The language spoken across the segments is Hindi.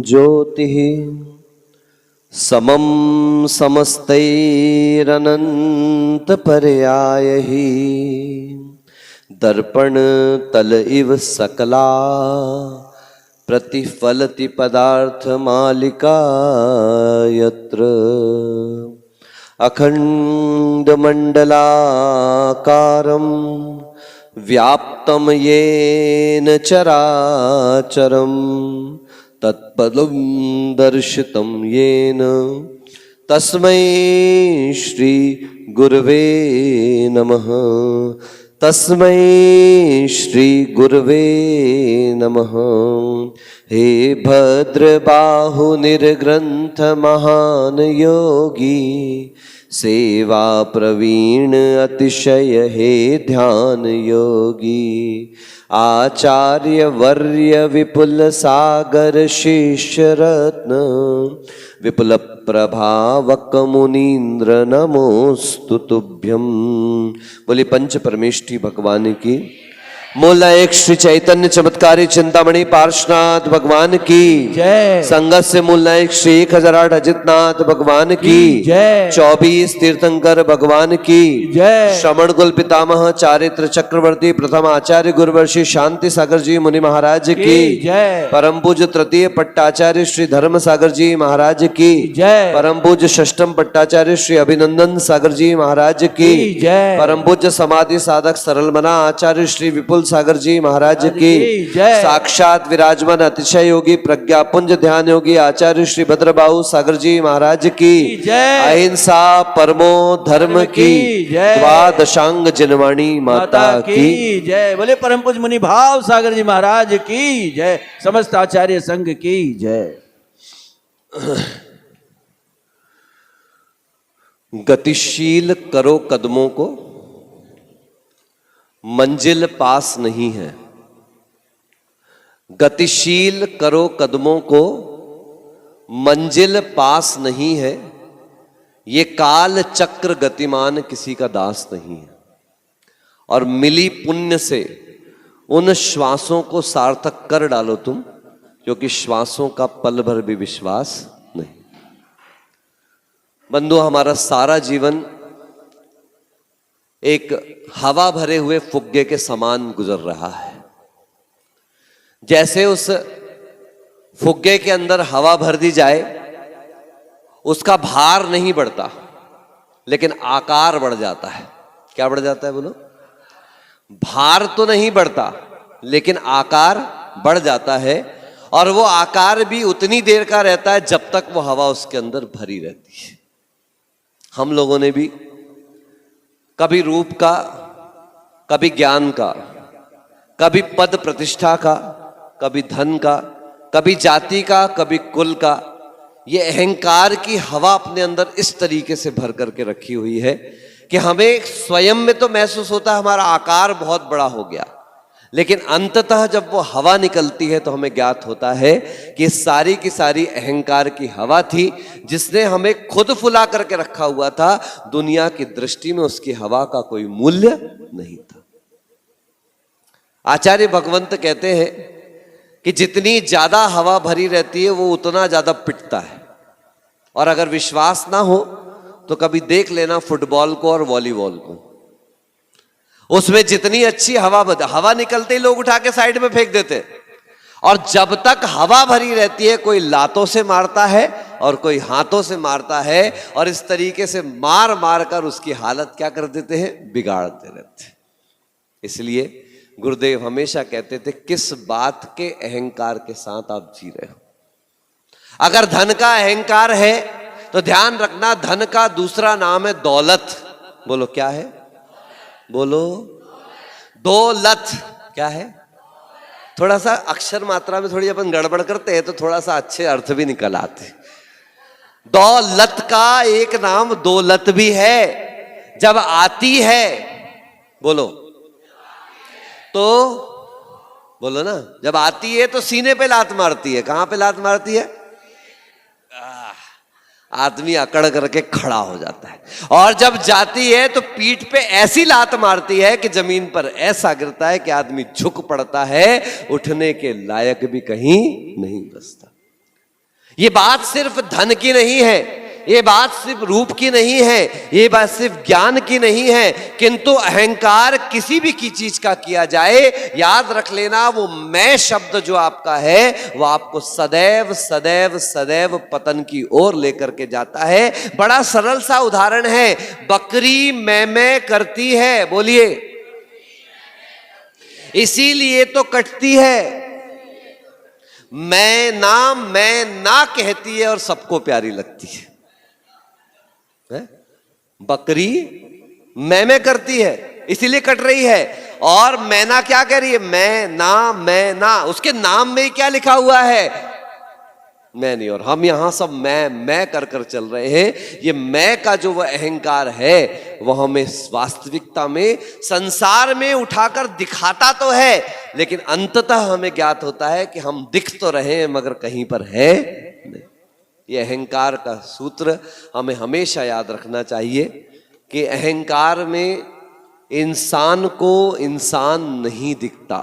ज्योतिः समं समस्तैरनन्तपर्यायैः दर्पणतल इव सकला प्रतिफलति पदार्थमालिका यत्र अखण्डमण्डलाकारं व्याप्तं येन चराचरं तत्पदं दर्शितं येन तस्मै श्री गुरवे नमः। तस्मै श्री गुरवे नमः। हे भद्रबाहु निर्ग्रंथ महान योगी सेवा प्रवीण अतिशय हे ध्यान योगी आचार्य वर्य विपुल सागर शिष्य रत्न विपुल प्रभावक मुनीन्द्र नमोस्तु तुभ्यं। बोली पंच परमेष्ठी भगवान की। मोला एक श्री चैतन्य चमत्कारी चिंतामणि पार्श्वनाथ भगवान की जय। संगत से मोला एक श्री 1008 अजितनाथ भगवान की जय। 24 तीर्थंकर भगवान की जय। श्रमण कुल पितामह चारित्र चक्रवर्ती प्रथम आचार्य गुरुवर्षि शांति सागर जी मुनि महाराज की जय। परम पूज्य तृतीय पट्टाचार्य श्री धर्म सागर जी महाराज की जय। परम पूज्य षष्ठम पट्टाचार्य श्री अभिनंदन सागर जी महाराज की जय। परम पूज्य समाधि साधक सरल मना आचार्य श्री विपुल सागर जी महाराज की जय। साक्षात विराजमान अतिशय योगी प्रज्ञापुंज ध्यान योगी आचार्य श्री भद्रबाहु सागर जी महाराज की जय। अहिंसा परमो धर्म की जय। द्वादशांग जनवाणी माता की जय। बोले परम पूज्य मुनि भाव सागर जी महाराज की जय। समस्त आचार्य संघ की जय। गतिशील करो कदमों को मंजिल पास नहीं है। गतिशील करो कदमों को मंजिल पास नहीं है। ये काल चक्र गतिमान किसी का दास नहीं है। और मिली पुण्य से उन श्वासों को सार्थक कर डालो तुम, क्योंकि श्वासों का पल भर भी विश्वास नहीं। बंधु, हमारा सारा जीवन एक हवा भरे हुए फुग्गे के समान गुजर रहा है। जैसे उस फुग्गे के अंदर हवा भर दी जाए, उसका भार नहीं बढ़ता लेकिन आकार बढ़ जाता है। क्या बढ़ जाता है बोलो? भार तो नहीं बढ़ता लेकिन आकार बढ़ जाता है। और वो आकार भी उतनी देर का रहता है जब तक वो हवा उसके अंदर भरी रहती है। हम लोगों ने भी कभी रूप का, कभी ज्ञान का, कभी पद प्रतिष्ठा का, कभी धन का, कभी जाति का, कभी कुल का, ये अहंकार की हवा अपने अंदर इस तरीके से भर करके रखी हुई है कि हमें स्वयं में तो महसूस होता है हमारा आकार बहुत बड़ा हो गया, लेकिन अंततः जब वो हवा निकलती है तो हमें ज्ञात होता है कि सारी की सारी अहंकार की हवा थी जिसने हमें खुद फुला करके रखा हुआ था। दुनिया की दृष्टि में उसकी हवा का कोई मूल्य नहीं था। आचार्य भगवंत कहते हैं कि जितनी ज्यादा हवा भरी रहती है वो उतना ज्यादा पिटता है। और अगर विश्वास ना हो तो कभी देख लेना फुटबॉल को और वॉलीबॉल को। उसमें जितनी अच्छी हवा निकलते ही लोग उठा के साइड में फेंक देते, और जब तक हवा भरी रहती है कोई लातों से मारता है और कोई हाथों से मारता है, और इस तरीके से मार मार कर उसकी हालत क्या कर देते हैं? बिगाड़ते रहते हैं। इसलिए गुरुदेव हमेशा कहते थे, किस बात के अहंकार के साथ आप जी रहे हो? अगर धन का अहंकार है तो ध्यान रखना, धन का दूसरा नाम है दौलत। बोलो क्या है? बोलो दौलत। क्या है? थोड़ा सा अक्षर मात्रा में थोड़ी अपन गड़बड़ करते हैं तो थोड़ा सा अच्छे अर्थ भी निकल आते। दौलत का एक नाम दौलत भी है। जब आती है, बोलो तो बोलो ना, जब आती है तो सीने पे लात मारती है। कहां पे लात मारती है? आदमी अकड़ करके खड़ा हो जाता है, और जब जाती है तो पीठ पे ऐसी लात मारती है कि जमीन पर ऐसा गिरता है कि आदमी झुक पड़ता है, उठने के लायक भी कहीं नहीं बचता। ये बात सिर्फ धन की नहीं है, ये बात सिर्फ रूप की नहीं है, ये बात सिर्फ ज्ञान की नहीं है, किंतु अहंकार किसी भी की चीज का किया जाए, याद रख लेना वो मैं शब्द जो आपका है वो आपको सदैव सदैव सदैव पतन की ओर लेकर के जाता है। बड़ा सरल सा उदाहरण है, बकरी मैं करती है, बोलिए, इसीलिए तो कटती है। मैं ना कहती है और सबको प्यारी लगती है। बकरी मैं करती है इसीलिए कट रही है, और मैना क्या कह रही है, मैं ना, उसके नाम में क्या लिखा हुआ है, मैं नहीं। और हम यहां सब मैं कर कर चल रहे हैं। ये मैं का जो वह अहंकार है वह हमें वास्तविकता में संसार में उठाकर दिखाता तो है, लेकिन अंततः हमें ज्ञात होता है कि हम दिख तो रहे हैं मगर कहीं पर है नहीं। ये अहंकार का सूत्र हमें हमेशा याद रखना चाहिए कि अहंकार में इंसान को इंसान नहीं दिखता,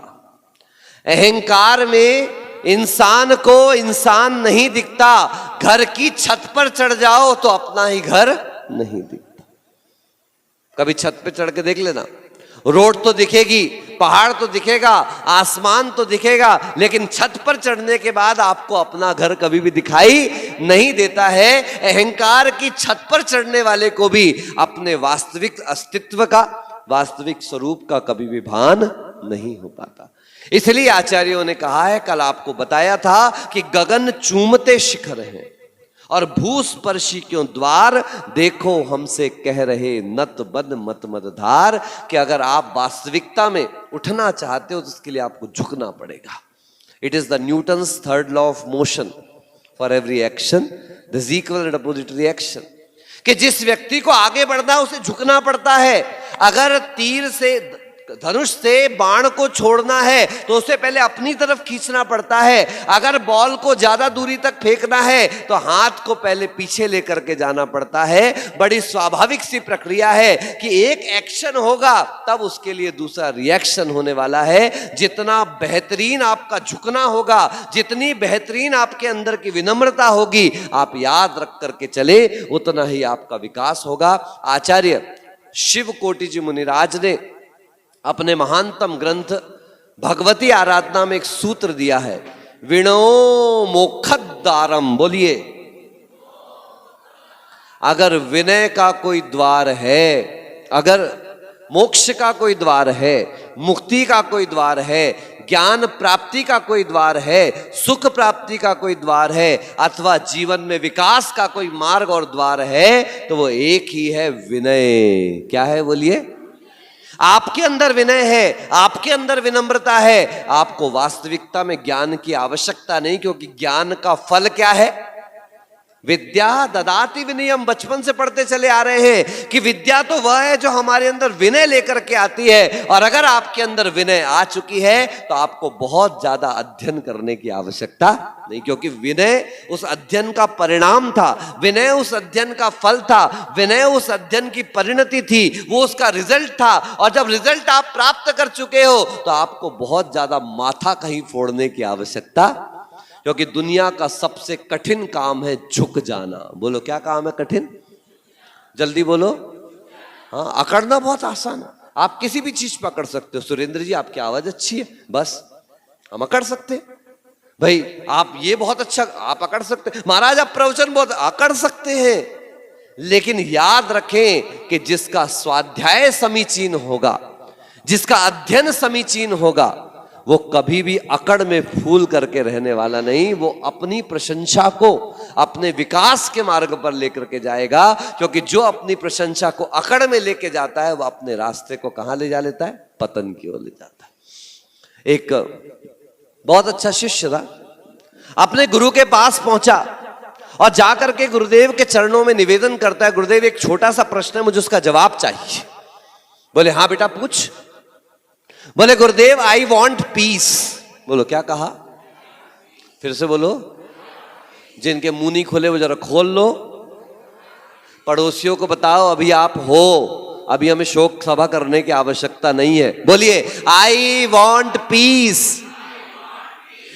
अहंकार में इंसान को इंसान नहीं दिखता। घर की छत पर चढ़ जाओ तो अपना ही घर नहीं दिखता। कभी छत पे चढ़ के देख लेना, रोड तो दिखेगी, पहाड़ तो दिखेगा, आसमान तो दिखेगा, लेकिन छत पर चढ़ने के बाद आपको अपना घर कभी भी दिखाई नहीं देता है। अहंकार की छत पर चढ़ने वाले को भी अपने वास्तविक अस्तित्व का, वास्तविक स्वरूप का कभी भी भान नहीं हो पाता। इसलिए आचार्यों ने कहा है, कल आपको बताया था कि गगन चूमते शिखर हैं और भूस्पर्शी क्यों द्वार, देखो हमसे कह रहे नत बद मत मद धार, कि अगर आप वास्तविकता में उठना चाहते हो तो उसके लिए आपको झुकना पड़ेगा। It is the Newton's third law of motion, for every action the equal and opposite reaction, कि जिस व्यक्ति को आगे बढ़ना है उसे झुकना पड़ता है। अगर तीर से, धनुष से बाण को छोड़ना है तो उसे पहले अपनी तरफ खींचना पड़ता है। अगर बॉल को ज्यादा दूरी तक फेंकना है तो हाथ को पहले पीछे लेकर के जाना पड़ता है। बड़ी स्वाभाविक सी प्रक्रिया है कि एक एक्शन होगा तब उसके लिए दूसरा रिएक्शन होने वाला है। जितना बेहतरीन आपका झुकना होगा, जितनी बेहतरीन आपके अंदर की विनम्रता होगी, आप याद रख करके चले, उतना ही आपका विकास होगा। आचार्य शिव कोटि जी मुनिराज ने अपने महानतम ग्रंथ भगवती आराधना में एक सूत्र दिया है, विणो मोक्षद्वारम, बोलिए, अगर विनय का कोई द्वार है, अगर मोक्ष का कोई द्वार है, मुक्ति का कोई द्वार है, ज्ञान प्राप्ति का कोई द्वार है, सुख प्राप्ति का कोई द्वार है, अथवा जीवन में विकास का कोई मार्ग और द्वार है, तो वो एक ही है, विनय। क्या है, बोलिए? आपके अंदर विनय है, आपके अंदर विनम्रता है, आपको वास्तविकता में ज्ञान की आवश्यकता नहीं, क्योंकि ज्ञान का फल क्या है? विद्या ददाति विनयम। बचपन से पढ़ते चले आ रहे हैं कि विद्या तो वह है जो हमारे अंदर विनय लेकर के आती है। और अगर आपके अंदर विनय आ चुकी है तो आपको बहुत ज्यादा अध्ययन करने की आवश्यकता नहीं, क्योंकि विनय उस अध्ययन का परिणाम था, विनय उस अध्ययन का फल था, विनय उस अध्ययन की परिणति थी, वो उसका रिजल्ट था। और जब रिजल्ट आप प्राप्त कर चुके हो तो आपको बहुत ज्यादा माथा कहीं फोड़ने की आवश्यकता, क्योंकि दुनिया का सबसे कठिन काम है झुक जाना। बोलो, क्या काम है कठिन? जल्दी बोलो। हाँ, अकड़ना बहुत आसान है, आप किसी भी चीज पर अकड़ सकते हो। सुरेंद्र जी, आपकी आवाज अच्छी है, बस हम अकड़ सकते हैं। भाई आप ये बहुत अच्छा, आप अकड़ सकते हैं। महाराज आप प्रवचन बहुत, अकड़ सकते हैं। लेकिन याद रखें कि जिसका स्वाध्याय समीचीन होगा, जिसका अध्ययन समीचीन होगा, वो कभी भी अकड़ में फूल करके रहने वाला नहीं, वो अपनी प्रशंसा को अपने विकास के मार्ग पर लेकर के जाएगा। क्योंकि जो अपनी प्रशंसा को अकड़ में लेके जाता है वो अपने रास्ते को कहां ले जा लेता है? पतन की ओर ले जाता है। एक बहुत अच्छा शिष्य था, अपने गुरु के पास पहुंचा और जाकर के गुरुदेव के चरणों में निवेदन करता है, गुरुदेव एक छोटा सा प्रश्न है, मुझे उसका जवाब चाहिए। बोले हाँ बेटा पूछ। बोले गुरुदेव आई वॉन्ट पीस। बोलो क्या कहा? फिर से बोलो। जिनके मुंह नहीं खोले वो जरा खोल लो। पड़ोसियों को बताओ अभी आप हो, अभी हमें शोक सभा करने की आवश्यकता नहीं है। बोलिए आई वॉन्ट पीस।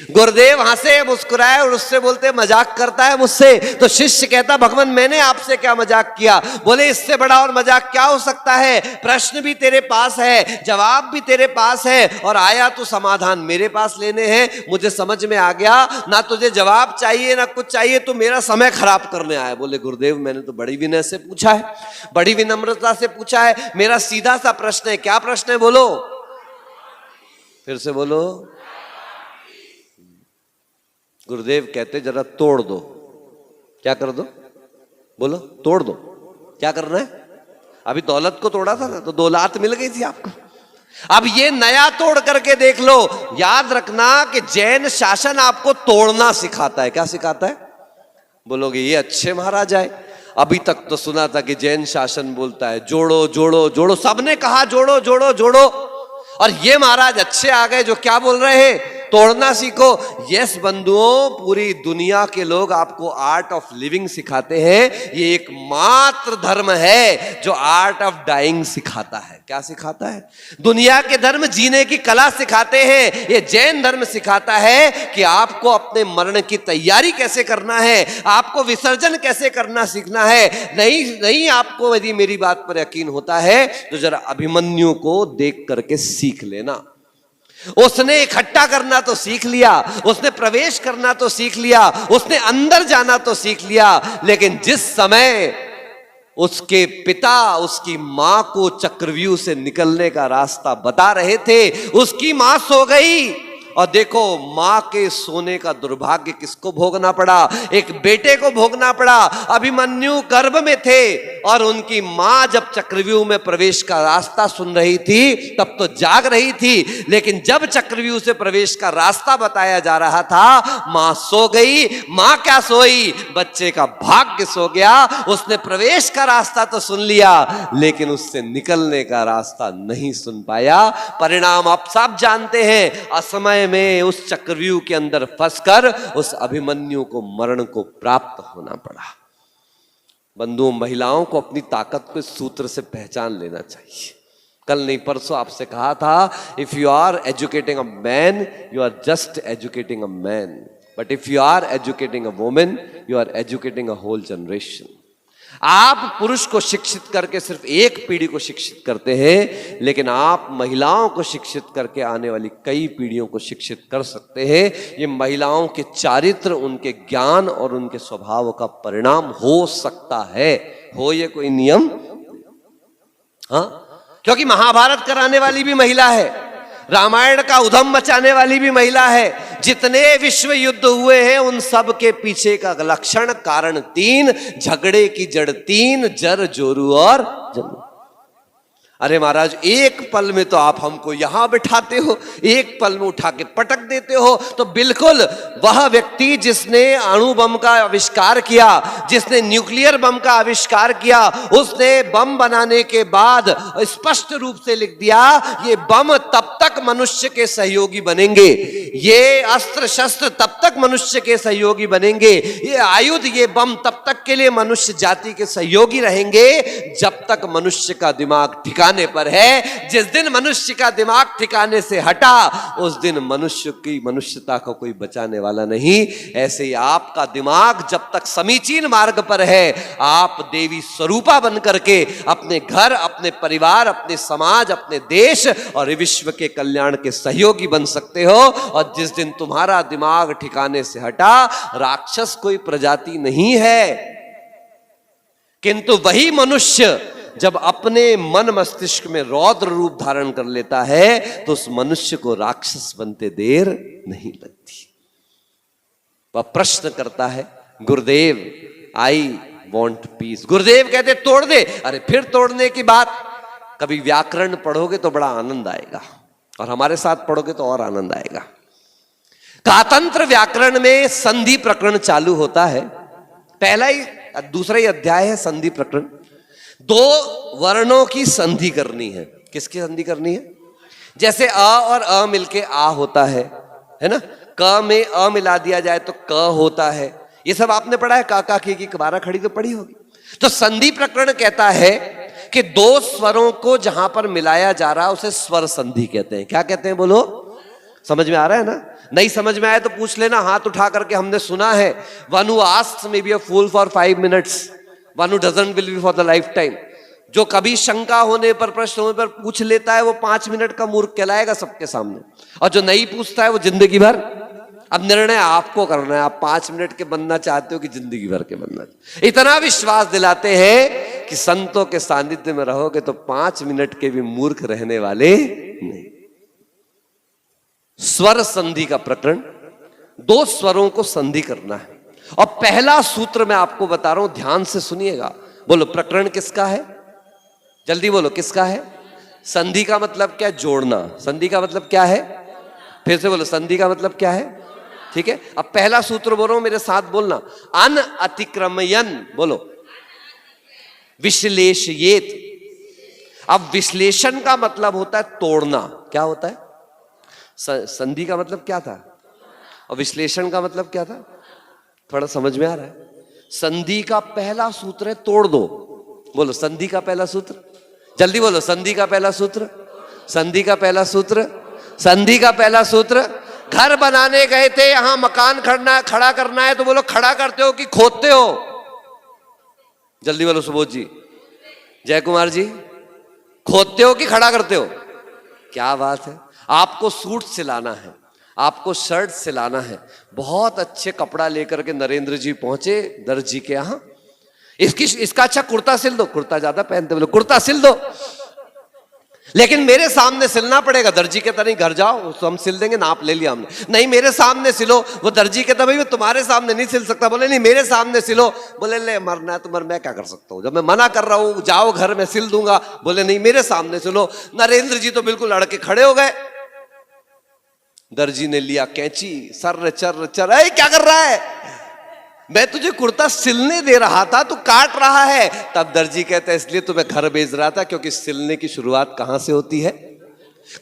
गुरुदेव हंसे मुस्कुराए और उससे बोलते मजाक करता है मुझसे। तो शिष्य कहता भगवान मैंने आपसे क्या मजाक किया? बोले इससे बड़ा और मजाक क्या हो सकता है? प्रश्न भी तेरे पास है, जवाब भी तेरे पास है, और आया तो समाधान मेरे पास लेने हैं। मुझे समझ में आ गया, ना तुझे जवाब चाहिए ना कुछ चाहिए, तो मेरा समय खराब करने आया। बोले गुरुदेव मैंने तो बड़ी विनय से पूछा है, बड़ी विनम्रता से पूछा है, मेरा सीधा सा प्रश्न है। क्या प्रश्न है बोलो, फिर से बोलो। गुरुदेव कहते जरा तोड़ दो। क्या कर दो? बोलो तोड़ दो। क्या करना है? अभी दौलत को तोड़ा था ना, तो दौलत मिल गई थी आपको। अब ये नया तोड़ करके देख लो। याद रखना कि जैन शासन आपको तोड़ना सिखाता है। क्या सिखाता है? बोलोगे ये अच्छे महाराज आए। अभी तक तो सुना था कि जैन शासन बोलता है जोड़ो जोड़ो जोड़ो, सबने कहा जोड़ो जोड़ो जोड़ो, और ये महाराज अच्छे आ गए जो क्या बोल रहे हैं? तोड़ना सीखो। यस बंधुओं, पूरी दुनिया के लोग आपको आर्ट ऑफ लिविंग सिखाते हैं। ये एकमात्र धर्म है जो आर्ट ऑफ डाइंग सिखाता है। क्या सिखाता है? दुनिया के धर्म जीने की कला सिखाते हैं। ये जैन धर्म सिखाता है कि आपको अपने मरण की तैयारी कैसे करना है, आपको विसर्जन कैसे करना सीखना है। नहीं आपको यदि मेरी बात पर यकीन होता है तो जरा अभिमन्यु को देख करके सीख लेना। उसने इकट्ठा करना तो सीख लिया, उसने प्रवेश करना तो सीख लिया, उसने अंदर जाना तो सीख लिया, लेकिन जिस समय उसके पिता उसकी मां को चक्रव्यूह से निकलने का रास्ता बता रहे थे, उसकी मां सो गई। और देखो मां के सोने का दुर्भाग्य किसको भोगना पड़ा? एक बेटे को भोगना पड़ा। अभिमन्यु गर्भ में थे और उनकी मां जब चक्रव्यूह में प्रवेश का रास्ता सुन रही थी तब तो जाग रही थी, लेकिन जब चक्रव्यूह से प्रवेश का रास्ता बताया जा रहा था मां सो गई। मां क्या सोई? बच्चे का भाग्य सो गया। उसने प्रवेश का रास्ता तो सुन लिया लेकिन उससे निकलने का रास्ता नहीं सुन पाया। परिणाम आप सब जानते हैं, असमय में उस चक्रव्यूह के अंदर फंसकर उस अभिमन्यु को मरण को प्राप्त होना पड़ा। बंधुओं, महिलाओं को अपनी ताकत को इस सूत्र से पहचान लेना चाहिए। कल नहीं परसों आपसे कहा था, if you are educating a man you are just educating a man, but if you are educating a woman you are educating a whole generation. आप पुरुष को शिक्षित करके सिर्फ एक पीढ़ी को शिक्षित करते हैं, लेकिन आप महिलाओं को शिक्षित करके आने वाली कई पीढ़ियों को शिक्षित कर सकते हैं। ये महिलाओं के चारित्र, उनके ज्ञान और उनके स्वभाव का परिणाम हो सकता है। हो ये कोई नियम? हाँ, क्योंकि महाभारत कराने वाली भी महिला है, रामायण का उधम मचाने वाली भी महिला है। जितने विश्व युद्ध हुए हैं उन सब के पीछे का लक्षण कारण तीन, झगड़े की जड़ तीन, जर जोरू और जन्म। अरे महाराज एक पल में तो आप हमको यहां बिठाते हो, एक पल में उठा के पटक देते हो। तो बिल्कुल वह व्यक्ति जिसने अणु बम का आविष्कार किया, जिसने न्यूक्लियर बम का आविष्कार किया, उसने बम बनाने के बाद स्पष्ट रूप से लिख दिया ये बम तब तक मनुष्य के सहयोगी बनेंगे, ये अस्त्र शस्त्र तब तक मनुष्य के सहयोगी बनेंगे, ये आयुध, ये बम तब तक के लिए मनुष्य जाति के सहयोगी रहेंगे जब तक मनुष्य का दिमाग ठिकाने पर है। जिस दिन मनुष्य का दिमाग ठिकाने से हटा उस दिन मनुष्य की मनुष्यता को कोई बचाने वाला नहीं। ऐसे ही आपका दिमाग जब तक समीचीन मार्ग पर है, आप देवी स्वरूपा बन करके अपने घर, अपने परिवार, अपने समाज, अपने देश और विश्व के कल्याण के सहयोगी बन सकते हो। और जिस दिन तुम्हारा दिमाग ठिकाने से हटा, राक्षस कोई प्रजाति नहीं है, किंतु वही मनुष्य जब अपने मन मस्तिष्क में रौद्र रूप धारण कर लेता है तो उस मनुष्य को राक्षस बनते देर नहीं लगती। वह प्रश्न करता है, गुरुदेव आई वॉन्ट पीस। गुरुदेव कहते तोड़ दे। अरे फिर तोड़ने की बात? कभी व्याकरण पढ़ोगे तो बड़ा आनंद आएगा, और हमारे साथ पढ़ोगे तो और आनंद आएगा। कातंत्र व्याकरण में संधि प्रकरण चालू होता है। पहला ही दूसरा ही अध्याय है संधि प्रकरण। दो वर्णों की संधि करनी है। किसकी संधि करनी है? जैसे अ और अ मिलके आ होता है ना? क में अ मिला दिया जाए तो क होता है। ये सब आपने पढ़ा है, काका की कबारा खड़ी तो पढ़ी होगी। तो संधि प्रकरण कहता है कि दो स्वरों को जहां पर मिलाया जा रहा है उसे स्वर संधि कहते हैं। क्या कहते हैं बोलो? समझ में आ रहा है ना? नहीं समझ में आया तो पूछ लेना हाथ उठा करके। हमने सुना है, one who asks may be a fool for 5 minutes, one who doesn't will be for the life time. जो कभी शंका होने पर, प्रश्न होने पर पूछ लेता है वो 5 मिनट का मूर्ख कहलाएगा सबके सामने, और जो नहीं पूछता है वो जिंदगी भर। अब निर्णय आपको करना है, आप 5 मिनट के बनना चाहते हो कि जिंदगी भर के बनना चाहते हो। इतना विश्वास दिलाते हैं कि संतों के सानिध्य में रहोगे तो 5 मिनट के भी मूर्ख रहने वाले नहीं। स्वर संधि का प्रकरण, दो स्वरों को संधि करना है। और पहला सूत्र मैं आपको बता रहा हूं, ध्यान से सुनिएगा। बोलो प्रकरण किसका है? जल्दी बोलो किसका है? संधि का मतलब क्या? जोड़ना। संधि का मतलब क्या है? फिर से बोलो, संधि का मतलब क्या है? ठीक है, अब पहला सूत्र बोलो, मेरे साथ बोलना। अन अतिक्रमयन, बोलो विश्लेषयेत। अब विश्लेषण का मतलब होता है तोड़ना। क्या होता है? संधि का मतलब क्या था और विश्लेषण का मतलब क्या था? थोड़ा समझ में आ रहा है? संधि का पहला सूत्र है तोड़ दो। बोलो संधि का पहला सूत्र, जल्दी बोलो। संधि का पहला सूत्र, संधि का पहला सूत्र, संधि का पहला सूत्र। घर बनाने गए थे, यहां मकान खड़ा करना है, तो बोलो खड़ा करते हो कि खोदते हो? जल्दी बोलो सुबोध जी, जय कुमार जी, खोदते हो कि खड़ा करते हो? क्या बात है। आपको सूट सिलाना है, आपको शर्ट सिलाना है, बहुत अच्छे कपड़ा लेकर के नरेंद्र जी पहुंचे दर्जी के यहां। इसका अच्छा कुर्ता सिल दो। कुर्ता ज्यादा पहनते, बोलो कुर्ता सिल दो, लेकिन मेरे सामने सिलना पड़ेगा। दर्जी कहता नहीं घर जाओ तो हम सिल देंगे, नाप ले लिया हमने। नहीं मेरे सामने सिलो। वो दर्जी कहता भाई मैं तुम्हारे सामने नहीं सिल सकता। बोले नहीं मेरे सामने सिलो। बोले ले मरना है तो मर, मैं क्या कर सकता हूं, जब मैं मना कर रहा हूं जाओ घर में सिल दूंगा। बोले नहीं मेरे सामने सिलो। नरेंद्र जी तो बिल्कुल अड़के खड़े हो गए। दर्जी ने लिया कैंची, सर चर चर, ऐ क्या कर रहा है? मैं तुझे कुर्ता सिलने दे रहा था, तू काट रहा है। तब दर्जी कहता है इसलिए तो मैं घर भेज रहा था, क्योंकि सिलने की शुरुआत कहां से होती है?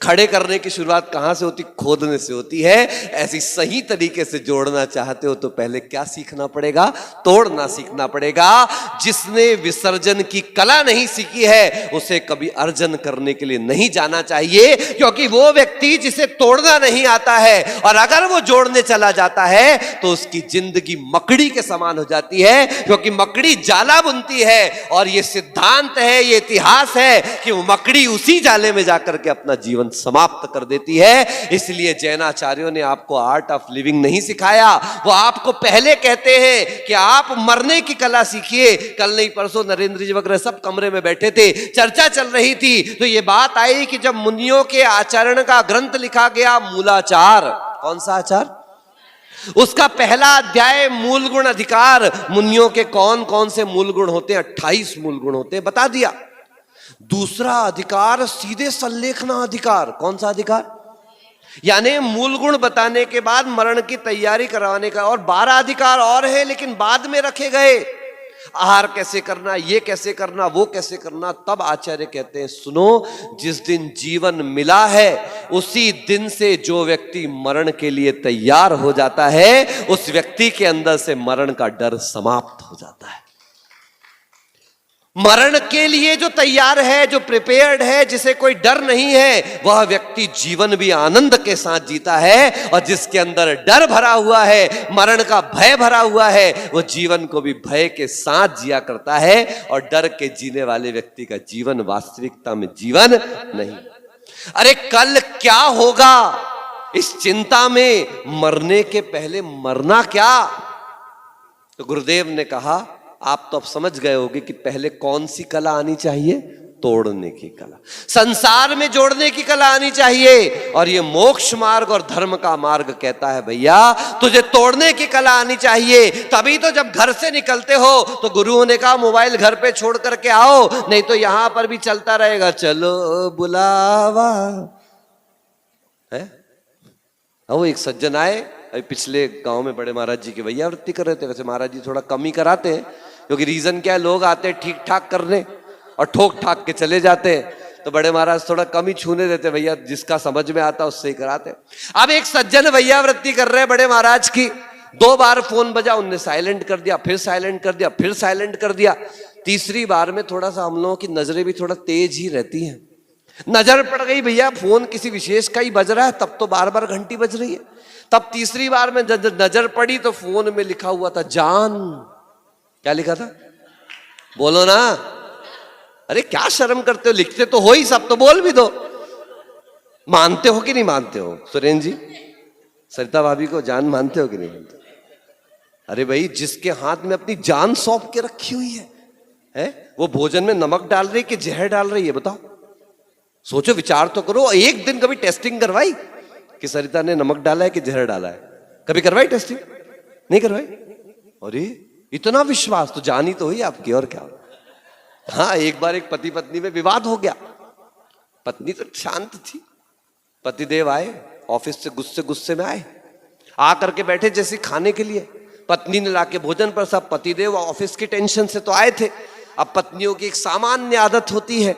खड़े करने की शुरुआत कहां से होती? खोदने से होती है। ऐसी सही तरीके से जोड़ना चाहते हो तो पहले क्या सीखना पड़ेगा? तोड़ना सीखना पड़ेगा। जिसने विसर्जन की कला नहीं सीखी है उसे कभी अर्जन करने के लिए नहीं जाना चाहिए, क्योंकि वो व्यक्ति जिसे तोड़ना नहीं आता है और अगर वो जोड़ने चला जाता है तो उसकी जिंदगी मकड़ी के समान हो जाती है, क्योंकि मकड़ी जाला बुनती है और ये सिद्धांत है, ये इतिहास है कि वो मकड़ी उसी जाले में जाकर के अपना जीवन समाप्त कर देती है। इसलिए जैनाचार्यों ने आपको आर्ट ऑफ लिविंग नहीं सिखाया। वो आपको पहले कहते हैं कि आप मरने की कला सीखिए। कल नहीं परसों नरेंद्र जी वगैरह सब कमरे में बैठे थे, चर्चा चल रही थी, तो ये बात आई कि जब मुनियों के आचरण का ग्रंथ लिखा गया मूलाचार, कौन सा आचार? उसका पहला अध्याय मूल गुण अधिकार, मुनियों के कौन कौन से मूल गुण होते हैं? 28 मूल गुण होते हैं, बता दिया। दूसरा अधिकार सीधे संलेखना अधिकार। कौन सा अधिकार? यानी मूल गुण बताने के बाद मरण की तैयारी करवाने का। और 12 अधिकार और है लेकिन बाद में रखे गए। आहार कैसे करना, ये कैसे करना, वो कैसे करना। तब आचार्य कहते हैं सुनो, जिस दिन जीवन मिला है उसी दिन से जो व्यक्ति मरण के लिए तैयार हो जाता है उस व्यक्ति के अंदर से मरण का डर समाप्त हो जाता है। मरण के लिए जो तैयार है, जो प्रिपेयर्ड है, जिसे कोई डर नहीं है, वह व्यक्ति जीवन भी आनंद के साथ जीता है। और जिसके अंदर डर भरा हुआ है, मरण का भय भरा हुआ है, वो जीवन को भी भय के साथ जिया करता है। और डर के जीने वाले व्यक्ति का जीवन वास्तविकता में जीवन नहीं। अरे कल क्या होगा इस चिंता में, मरने के पहले मरना क्या? तो गुरुदेव ने कहा आप तो अब समझ गए होंगे कि पहले कौन सी कला आनी चाहिए? तोड़ने की कला। संसार में जोड़ने की कला आनी चाहिए। और ये मोक्ष मार्ग और धर्म का मार्ग कहता है भैया तुझे तोड़ने की कला आनी चाहिए। तभी तो जब घर से निकलते हो तो गुरुओं ने कहा मोबाइल घर पे छोड़ करके आओ, नहीं तो यहां पर भी चलता रहेगा चलो बुलावा है। वो एक सज्जन आए, अभी पिछले गांव में बड़े महाराज जी की भैया वृत्ति कर रहे थे। वैसे महाराज जी थोड़ा कम ही कराते हैं, क्योंकि रीजन क्या है, लोग आते हैं ठीक ठाक करने और ठोक ठाक के चले जाते हैं। तो बड़े महाराज थोड़ा कम ही छूने देते भैया, जिसका समझ में आता उससे ही कराते। अब एक सज्जन भैया वृत्ति कर रहे हैं बड़े महाराज की। 2 बार फोन बजा, उनने साइलेंट कर दिया, फिर साइलेंट कर दिया, फिर साइलेंट कर दिया। तीसरी बार में थोड़ा सा हम लोगों की नजरें भी थोड़ा तेज ही रहती हैं। नजर पड़ गई भैया फोन किसी विशेष का ही बज रहा है, तब तो बार बार घंटी बज रही है। तब तीसरी बार में नजर पड़ी तो फोन में लिखा हुआ था जान। क्या लिखा था? बोलो ना। अरे क्या शर्म करते हो, लिखते तो हो ही सब, तो बोल भी दो। मानते हो कि नहीं मानते हो? सुरेंद्र जी, सरिता भाभी को जान मानते हो कि नहीं मानते? अरे भाई, जिसके हाथ में अपनी जान सौंप के रखी हुई है वो भोजन में नमक डाल रही कि जहर डाल रही है? बताओ, सोचो, विचार तो करो। एक दिन कभी टेस्टिंग करवाई कि सरिता ने नमक डाला है कि जहर डाला है? कभी करवाई टेस्टिंग? नहीं करवाई। अरे इतना विश्वास तो जानी तो हुई आपकी, और क्या। हाँ, एक बार एक पति पत्नी में विवाद हो गया। पत्नी तो शांत थी, पतिदेव आए ऑफिस से, गुस्से गुस्से में आए, आकर के बैठे जैसे खाने के लिए। पत्नी ने लाके भोजन पर सब, पतिदेव ऑफिस की टेंशन से तो आए थे। अब पत्नियों की एक सामान्य आदत होती है,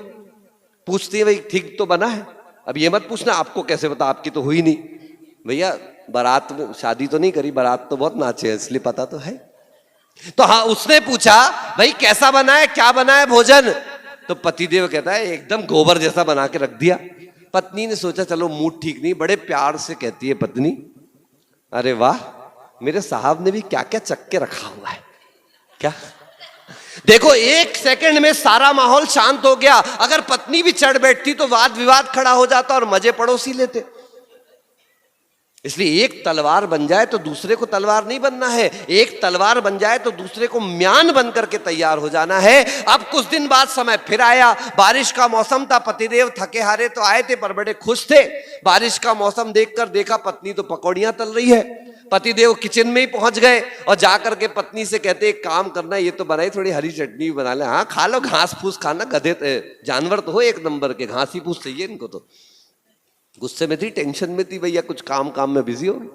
पूछती है भाई ठीक तो बना है? अब ये मत पूछना आपको कैसे पता, आपकी तो हुई नहीं। भैया बारात में शादी तो नहीं करी, बारात तो बहुत नाचे इसलिए पता तो है। तो हाँ, उसने पूछा भाई कैसा बना है, क्या बना है भोजन? तो पतिदेव कहता है एकदम गोबर जैसा बना के रख दिया। पत्नी ने सोचा चलो मूड ठीक नहीं, बड़े प्यार से कहती है पत्नी, अरे वाह, मेरे साहब ने भी क्या क्या चख के रखा हुआ है। क्या देखो, एक सेकंड में सारा माहौल शांत हो गया। अगर पत्नी भी चढ़ बैठती तो वाद विवाद खड़ा हो जाता और मजे पड़ोसी लेते। इसलिए एक तलवार बन जाए तो दूसरे को तलवार नहीं बनना है, एक तलवार बन जाए तो दूसरे को म्यान बन करके तैयार हो जाना है। अब कुछ दिन बाद समय फिर आया, बारिश का मौसम था, पतिदेव थके हारे तो आए थे पर बड़े खुश थे। बारिश का मौसम देखकर देखा पत्नी तो पकौड़ियां तल रही है। पतिदेव किचन में ही पहुंच गए और जाकर के पत्नी से कहते एक काम करना, ये तो बनाई थोड़ी हरी चटनी भी बना ले। हाँ खा लो, घास फूस खाना, गधे जानवर तो हो एक नंबर के, घास ही फूस चाहिए इनको तो। गुस्से में थी, टेंशन में थी भैया, कुछ काम में बिजी होगी।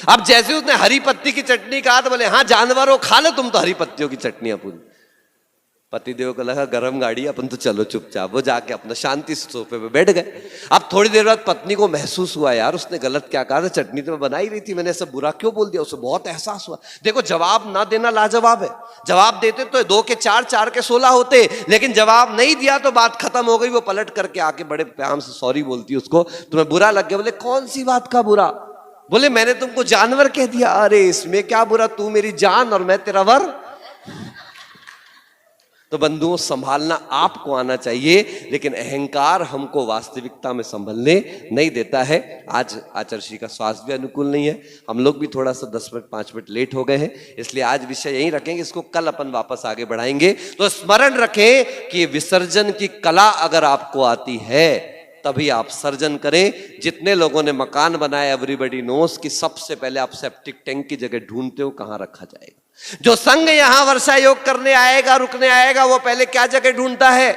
अब जैसे उसने हरी पत्ती की चटनी कहा तो बोले हाँ जानवर हो, खा लो तुम तो हरी पत्तियों की चटनियां पूरी। पतिदेव को लगा गरम गाड़ी, अपन तो चलो चुपचाप। वो जाके अपना शांति से सोफे पे बैठ गए। अब थोड़ी देर बाद पत्नी को महसूस हुआ यार उसने गलत क्या कहा था, चटनी तो मैं बना ही रही थी, मैंने ऐसा बुरा क्यों बोल दिया। उसे बहुत एहसास हुआ। देखो, जवाब ना देना लाजवाब है। जवाब देते तो 2 के 4, 4 के 16 होते, लेकिन जवाब नहीं दिया तो बात खत्म हो गई। वो पलट करके आके बड़े प्यार से सॉरी बोलती है उसको, तुम्हें बुरा लग गया? बोले कौन सी बात का बुरा? बोले मैंने तुमको जानवर कह दिया। अरे इसमें क्या बुरा, तू मेरी जान और मैं तेरा वर। तो बंधुओं, संभालना आपको आना चाहिए, लेकिन अहंकार हमको वास्तविकता में संभलने नहीं देता है। आज आचर्षी का स्वास्थ्य भी अनुकूल नहीं है, हम लोग भी थोड़ा सा 10 मिनट 5 मिनट लेट हो गए हैं, इसलिए आज विषय यहीं रखेंगे, इसको कल अपन वापस आगे बढ़ाएंगे। तो स्मरण रखें कि विसर्जन की कला अगर आपको आती है तभी आप सर्जन करें। जितने लोगों ने मकान बनाया, एवरीबॉडी नोस कि सबसे पहले आप सेप्टिक टैंक की जगह ढूंढते हो कहां रखा जाएगा। जो संघ यहां वर्षा योग करने आएगा, रुकने आएगा, वो पहले क्या जगह ढूंढता है?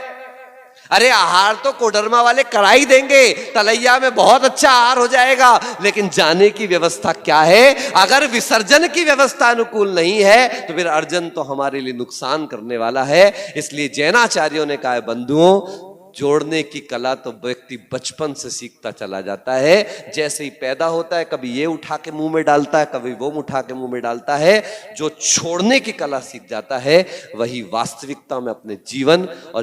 अरे आहार तो कोडरमा वाले करा ही देंगे, तलैया में बहुत अच्छा आहार हो जाएगा, लेकिन जाने की व्यवस्था क्या है? अगर विसर्जन की व्यवस्था अनुकूल नहीं है तो फिर अर्जन तो हमारे लिए नुकसान करने वाला है। इसलिए जैनाचार्यों ने कहा है बंधुओं, जोड़ने की कला तो व्यक्ति बचपन से सीखता चला जाता है। जैसे ही पैदा होता है कभी ये उठा के मुंह में डालता है, कभी वो उठा के मुंह में डालता है। जो छोड़ने की कला सीख जाता है वही वास्तविकता में अपने जीवन और